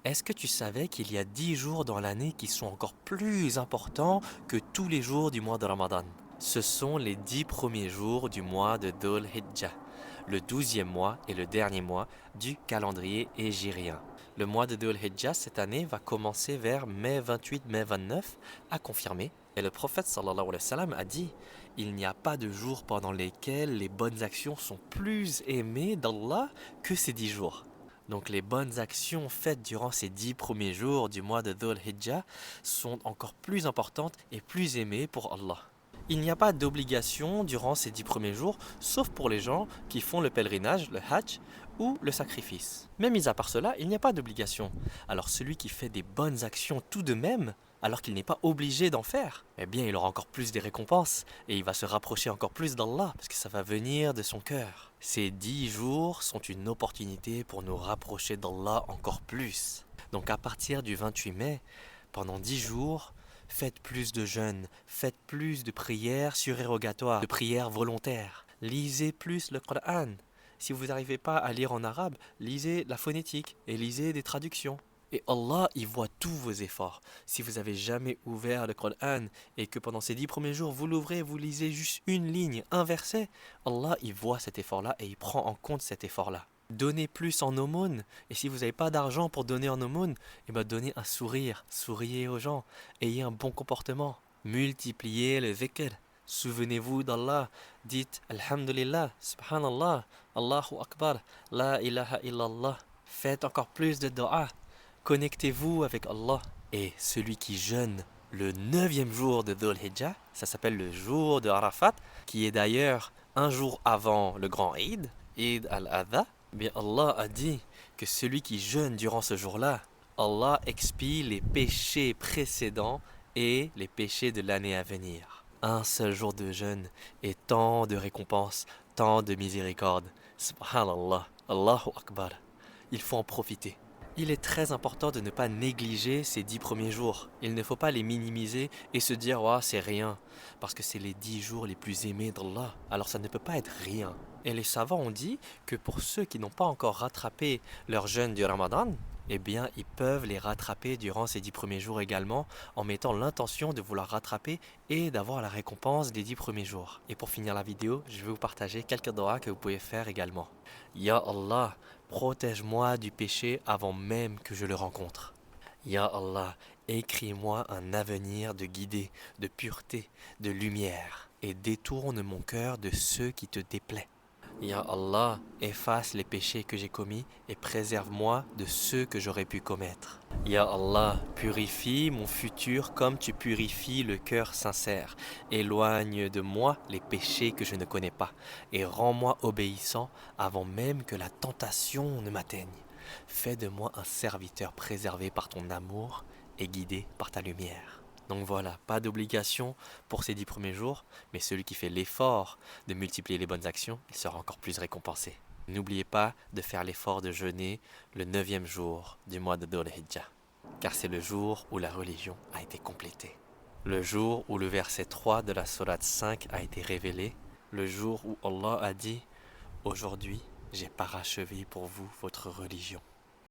Est-ce que tu savais qu'il y a 10 jours dans l'année qui sont encore plus importants que tous les jours du mois de Ramadan? Ce sont les 10 premiers jours du mois de Dhul Hijjah, le 12e mois et le dernier mois du calendrier hégirien. Le mois de Dhul Hijjah cette année va commencer vers mai 28, mai 29, à confirmer. Et le prophète sallallahu alayhi wa sallam a dit: il n'y a pas de jour pendant lesquels les bonnes actions sont plus aimées d'Allah que ces 10 jours. Donc les bonnes actions faites durant ces 10 premiers jours du mois de Dhul Hijjah sont encore plus importantes et plus aimées pour Allah. Il n'y a pas d'obligation durant ces 10 premiers jours, sauf pour les gens qui font le pèlerinage, le hajj ou le sacrifice. Mais mis à part cela, il n'y a pas d'obligation. Alors celui qui fait des bonnes actions tout de même, alors qu'il n'est pas obligé d'en faire, eh bien il aura encore plus des récompenses et il va se rapprocher encore plus d'Allah parce que ça va venir de son cœur. Ces 10 jours sont une opportunité pour nous rapprocher d'Allah encore plus. Donc à partir du 28 mai, pendant 10 jours, faites plus de jeûnes, faites plus de prières surérogatoires, de prières volontaires. Lisez plus le Coran. Si vous n'arrivez pas à lire en arabe, lisez la phonétique et lisez des traductions. Et Allah, il voit tous vos efforts. Si vous n'avez jamais ouvert le Coran et que pendant ces 10 premiers jours, vous l'ouvrez, vous lisez juste une ligne, un verset, Allah, il voit cet effort-là et il prend en compte cet effort-là. Donnez plus en aumône. Et si vous n'avez pas d'argent pour donner en aumône, eh bien donnez un sourire. Souriez aux gens. Ayez un bon comportement. Multipliez le zikr. Souvenez-vous d'Allah. Dites Alhamdulillah, Subhanallah, Allahu Akbar, La ilaha illallah. Faites encore plus de dua. Connectez-vous avec Allah. Et celui qui jeûne le 9e jour de Dhul Hijjah, ça s'appelle le jour de Arafat, qui est d'ailleurs un jour avant le grand Eid, Eid al-Adha. Bien Allah a dit que celui qui jeûne durant ce jour-là, Allah expie les péchés précédents et les péchés de l'année à venir. Un seul jour de jeûne et tant de récompenses, tant de miséricorde. Subhanallah, Allahu Akbar. Il faut en profiter. Il est très important de ne pas négliger ces 10 premiers jours. Il ne faut pas les minimiser et se dire « c'est rien », parce que c'est les 10 jours les plus aimés d'Allah. Alors ça ne peut pas être rien. Et les savants ont dit que pour ceux qui n'ont pas encore rattrapé leur jeûne du Ramadan, eh bien, ils peuvent les rattraper durant ces 10 premiers jours également en mettant l'intention de vouloir rattraper et d'avoir la récompense des 10 premiers jours. Et pour finir la vidéo, je vais vous partager quelques doigts que vous pouvez faire également. Ya Allah, protège-moi du péché avant même que je le rencontre. Ya Allah, écris-moi un avenir de guidée, de pureté, de lumière, et détourne mon cœur de ceux qui te déplaient. Ya Allah, efface les péchés que j'ai commis et préserve-moi de ceux que j'aurais pu commettre. Ya Allah, purifie mon futur comme tu purifies le cœur sincère. Éloigne de moi les péchés que je ne connais pas et rends-moi obéissant avant même que la tentation ne m'atteigne. Fais de moi un serviteur préservé par ton amour et guidé par ta lumière. Donc voilà, pas d'obligation pour ces 10 premiers jours, mais celui qui fait l'effort de multiplier les bonnes actions, il sera encore plus récompensé. N'oubliez pas de faire l'effort de jeûner le 9e jour du mois de Dhul Hijjah, car c'est le jour où la religion a été complétée. Le jour où le verset 3 de la sourate 5 a été révélé, le jour où Allah a dit « Aujourd'hui, j'ai parachevé pour vous votre religion ».